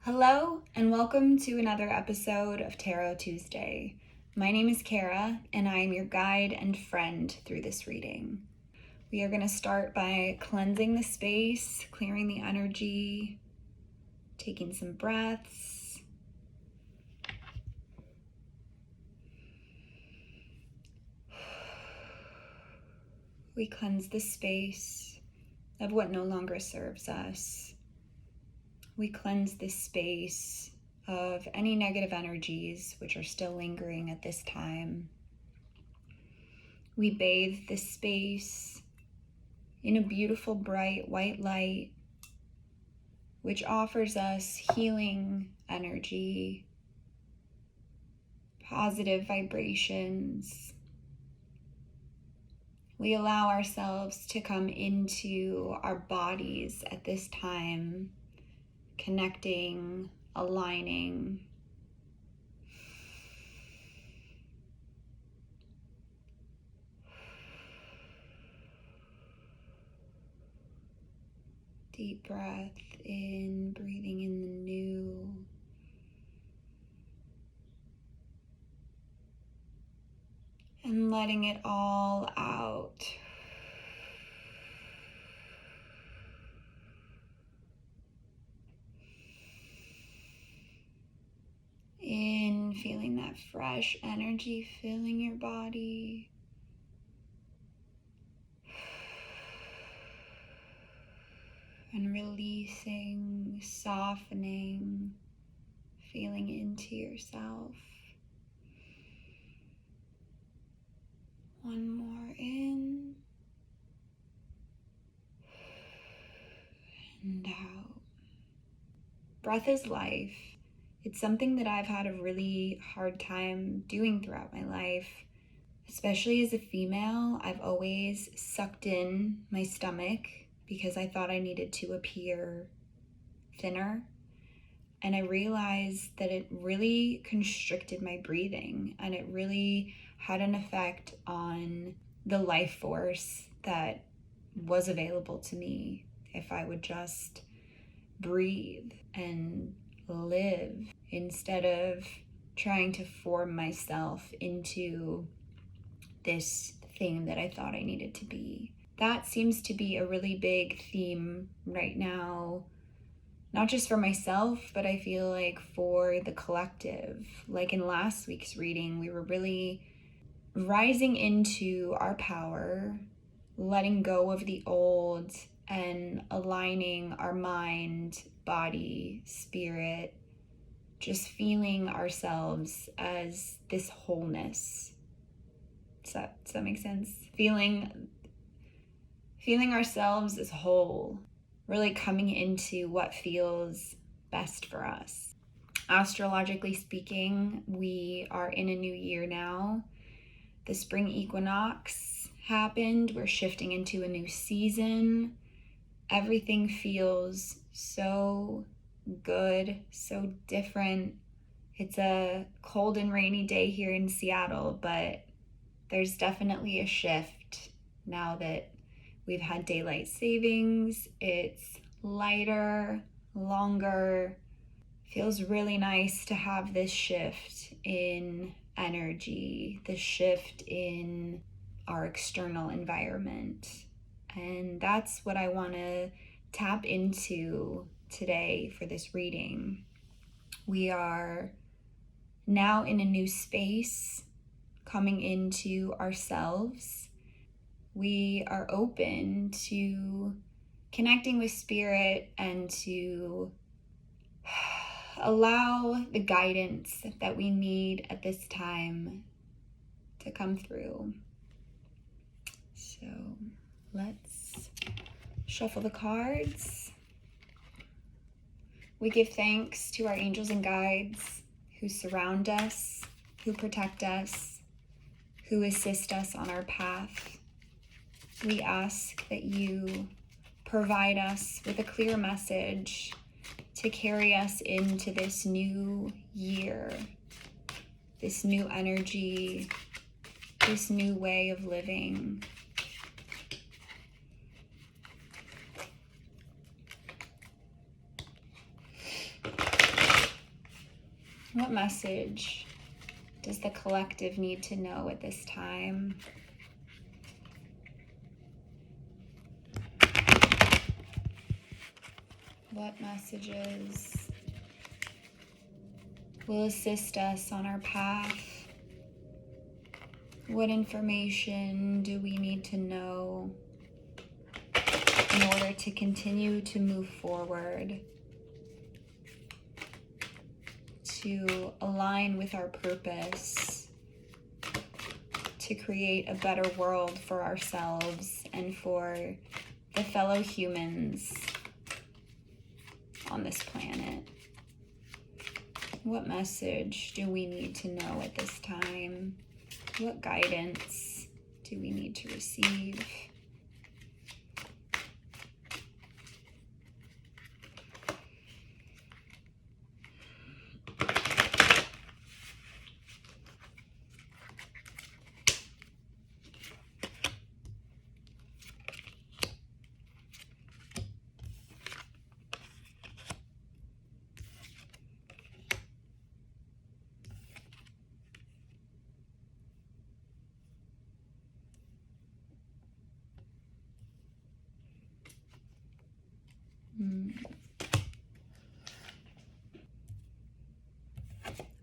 Hello, and welcome to another episode of Tarot Tuesday. My name is Kara, and I am your guide and friend through this reading. We are going to start by cleansing the space, clearing the energy, taking some breaths. We cleanse the space of what no longer serves us. We cleanse this space of any negative energies which are still lingering at this time. We bathe this space in a beautiful bright white light which offers us healing energy, positive vibrations. We allow ourselves to come into our bodies at this time, connecting, aligning. Deep breath in, breathing in the new. And letting it all out. In, feeling that fresh energy filling your body. And releasing, softening, feeling into yourself. One more in. And out. Breath is life. It's something that I've had a really hard time doing throughout my life. Especially as a female, I've always sucked in my stomach because I thought I needed to appear thinner. And I realized that it really constricted my breathing, and it really had an effect on the life force that was available to me if I would just breathe and live instead of trying to form myself into this thing that I thought I needed to be. That seems to be a really big theme right now, not just for myself, but I feel like for the collective. Like in last week's reading, we were really rising into our power, letting go of the old and aligning our mind, body, spirit, just feeling ourselves as this wholeness. Does that make sense? Feeling ourselves as whole, really coming into what feels best for us. Astrologically speaking, we are in a new year now. The spring equinox happened. We're shifting into a new season. Everything feels so good, so different. It's a cold and rainy day here in Seattle, but there's definitely a shift now that we've had daylight savings. It's lighter, longer. Feels really nice to have this shift in energy, the shift in our external environment. And that's what I want to tap into today for this reading. We are now in a new space, coming into ourselves. We are open to connecting with spirit and to allow the guidance that we need at this time to come through. So let's shuffle the cards. We give thanks to our angels and guides who surround us, who protect us, who assist us on our path. We ask that you provide us with a clear message to carry us into this new year, this new energy, this new way of living. What message does the collective need to know at this time? What messages will assist us on our path? What information do we need to know in order to continue to move forward, to align with our purpose, to create a better world for ourselves and for the fellow humans on this planet? What message do we need to know at this time? What guidance do we need to receive?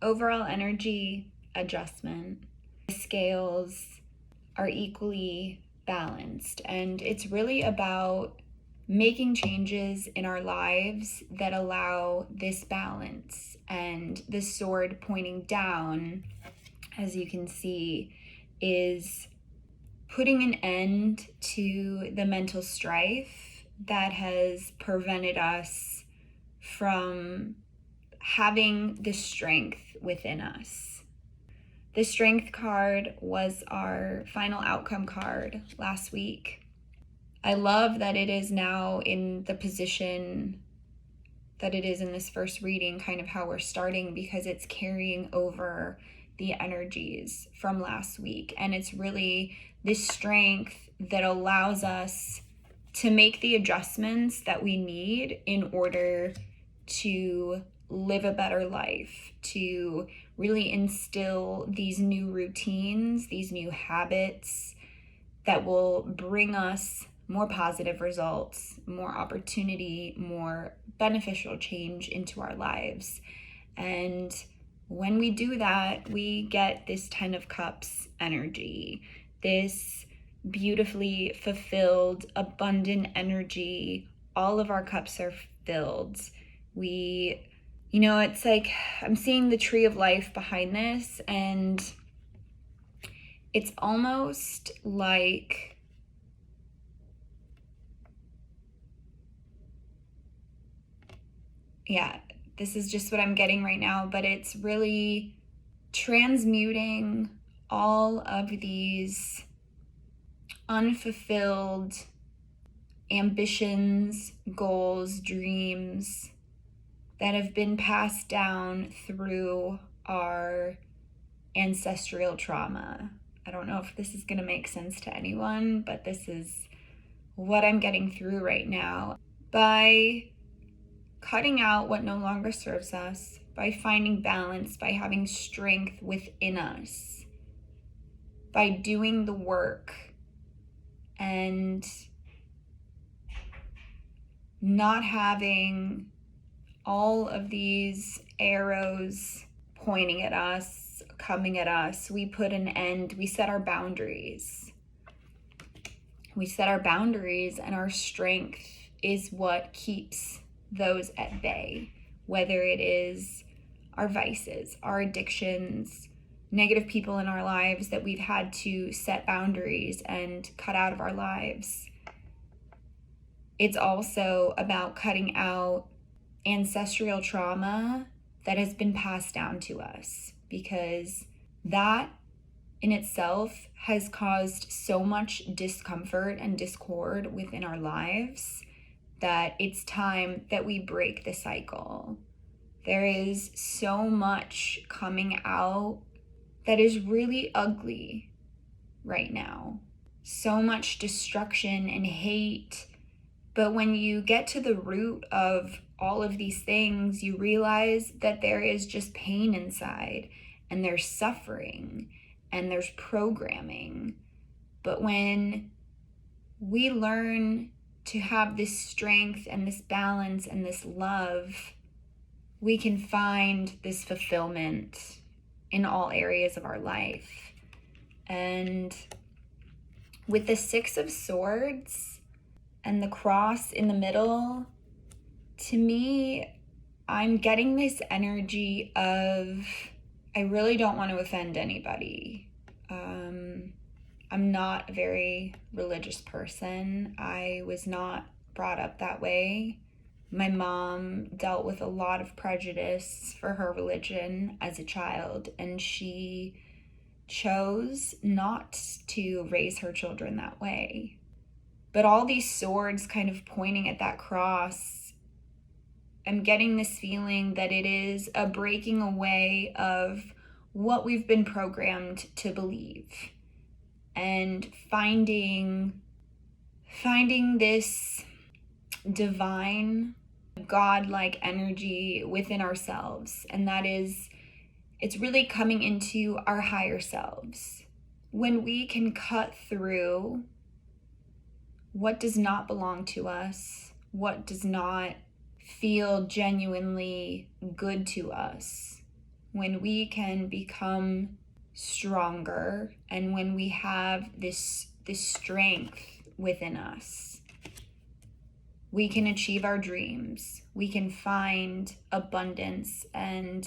Overall energy adjustment. The scales are equally balanced, and it's really about making changes in our lives that allow this balance. And the sword pointing down, as you can see, is putting an end to the mental strife that has prevented us from having the strength within us. The strength card was our final outcome card last week. I love that it is now in the position that it is in this first reading, kind of how we're starting, because it's carrying over the energies from last week. And it's really this strength that allows us to make the adjustments that we need in order to live a better life, to really instill these new routines, these new habits that will bring us more positive results, more opportunity, more beneficial change into our lives. And when we do that, we get this 10 of Cups energy, this beautifully fulfilled, abundant energy. All of our cups are filled. It's like I'm seeing the tree of life behind this, and it's almost like this is just what I'm getting right now, but it's really transmuting all of these unfulfilled ambitions, goals, dreams that have been passed down through our ancestral trauma. I don't know if this is going to make sense to anyone, but this is what I'm getting through right now. By cutting out what no longer serves us, by finding balance, by having strength within us, by doing the work and not having all of these arrows pointing at us, coming at us, we put an end, we set our boundaries. We set our boundaries, and our strength is what keeps those at bay, whether it is our vices, our addictions, negative people in our lives that we've had to set boundaries and cut out of our lives. It's also about cutting out ancestral trauma that has been passed down to us, because that in itself has caused so much discomfort and discord within our lives that it's time that we break the cycle. There is so much coming out that is really ugly right now. So much destruction and hate. But when you get to the root of all of these things, you realize that there is just pain inside, and there's suffering, and there's programming. But when we learn to have this strength and this balance and this love, we can find this fulfillment in all areas of our life. And with the Six of Swords and the cross in the middle, to me, I'm getting this energy of, I really don't want to offend anybody. I'm not a very religious person. I was not brought up that way. My mom dealt with a lot of prejudice for her religion as a child, and she chose not to raise her children that way. But all these swords kind of pointing at that cross, I'm getting this feeling that it is a breaking away of what we've been programmed to believe, and finding this divine, God-like energy within ourselves. And that is, it's really coming into our higher selves. When we can cut through what does not belong to us, what does not feel genuinely good to us, when we can become stronger, and when we have this strength within us, we can achieve our dreams. We can find abundance and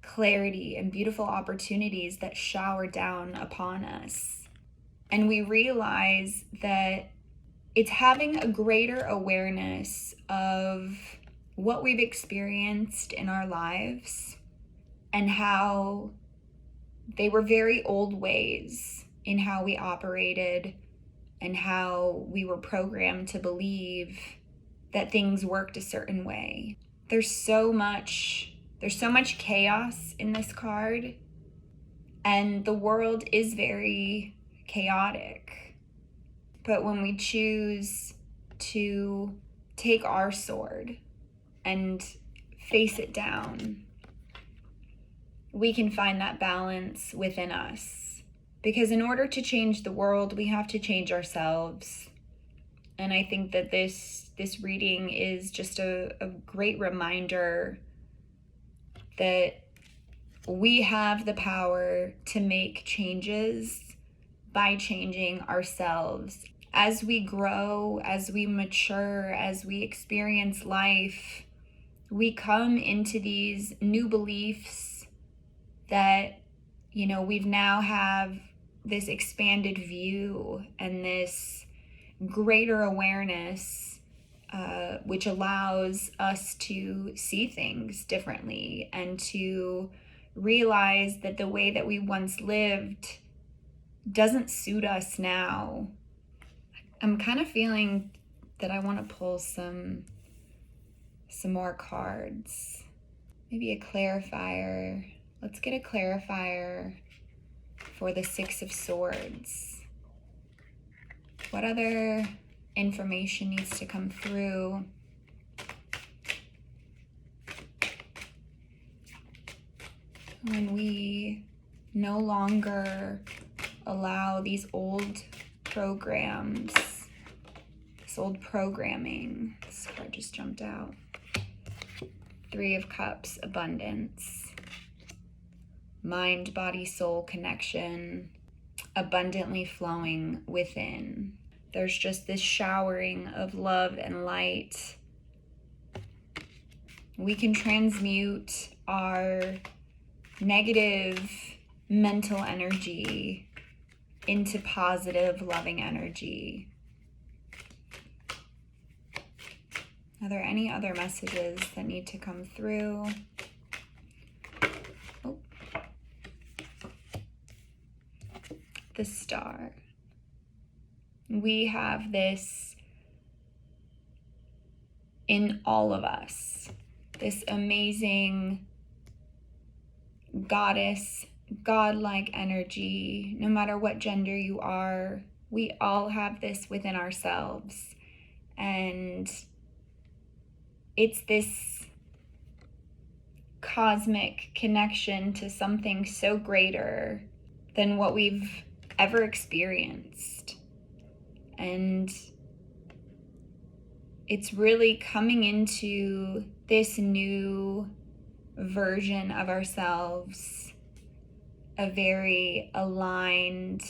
clarity and beautiful opportunities that shower down upon us. And we realize that it's having a greater awareness of what we've experienced in our lives and how they were very old ways in how we operated and how we were programmed to believe that things worked a certain way. There's so much chaos in this card, and the world is very chaotic. But when we choose to take our sword and face it down, we can find that balance within us. Because in order to change the world, we have to change ourselves. And I think that this reading is just a great reminder that we have the power to make changes by changing ourselves. As we grow, as we mature, as we experience life, we come into these new beliefs that, we've now have this expanded view and this greater awareness, which allows us to see things differently and to realize that the way that we once lived doesn't suit us now. I'm kind of feeling that I want to pull some more cards. Maybe a clarifier. Let's get a clarifier for the Six of Swords. What other information needs to come through? When we no longer allow these old programs, this old programming. This card just jumped out. Three of Cups, abundance. Mind, body, soul connection, abundantly flowing within. There's just this showering of love and light. We can transmute our negative mental energy into positive, loving energy. Are there any other messages that need to come through? Oh. The Star. We have this in all of us, this amazing goddess, godlike energy. No matter what gender you are, we all have this within ourselves. And it's this cosmic connection to something so greater than what we've ever experienced. And it's really coming into this new version of ourselves, a very aligned,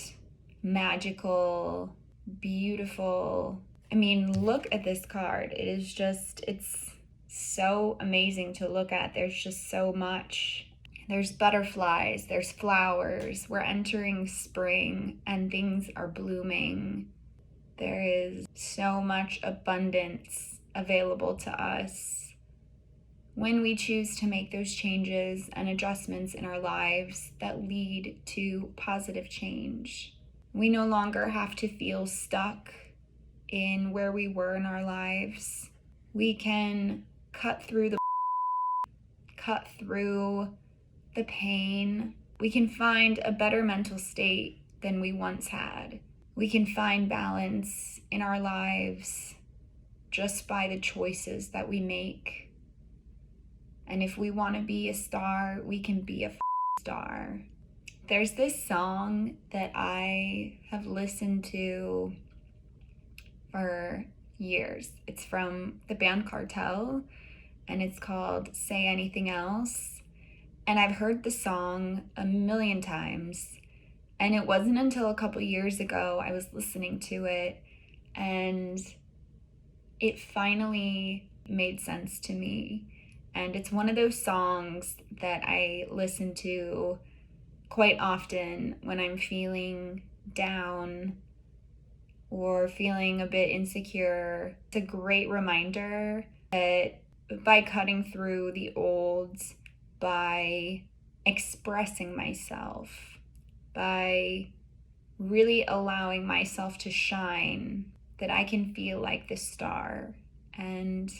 magical, beautiful. I mean, look at this card. It is just, it's so amazing to look at. There's just so much. There's butterflies, there's flowers. We're entering spring and things are blooming. There is so much abundance available to us when we choose to make those changes and adjustments in our lives that lead to positive change. We no longer have to feel stuck in where we were in our lives. We can cut through the pain. We can find a better mental state than we once had. We can find balance in our lives just by the choices that we make. And if we want to be a star, we can be a star. There's this song that I have listened to for years. It's from the band Cartel, and it's called Say Anything Else. And I've heard the song a million times. And it wasn't until a couple years ago I was listening to it and it finally made sense to me. And it's one of those songs that I listen to quite often when I'm feeling down or feeling a bit insecure. It's a great reminder that by cutting through the old, by expressing myself, by really allowing myself to shine, that I can feel like the star. And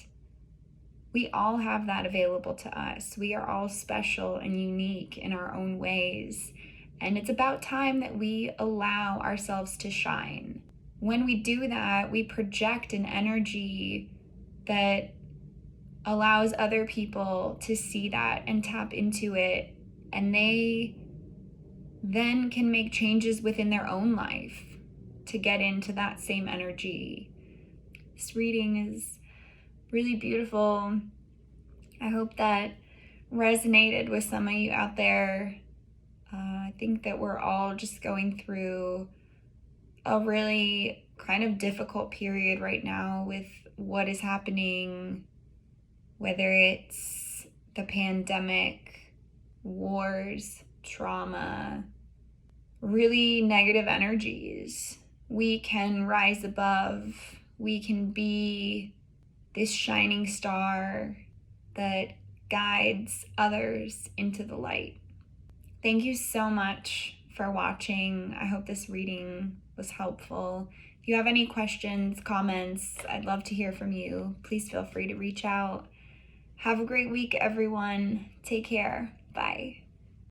we all have that available to us. We are all special and unique in our own ways. And it's about time that we allow ourselves to shine. When we do that, we project an energy that allows other people to see that and tap into it. And they then can make changes within their own life to get into that same energy. This reading is really beautiful. I hope that resonated with some of you out there. I think that we're all just going through a really kind of difficult period right now with what is happening, whether it's the pandemic, wars, trauma, really negative energies. We can rise above. We can be this shining star that guides others into the light. Thank you so much for watching. I hope this reading was helpful. If you have any questions, comments, I'd love to hear from you. Please feel free to reach out. Have a great week, everyone. Take care. Bye.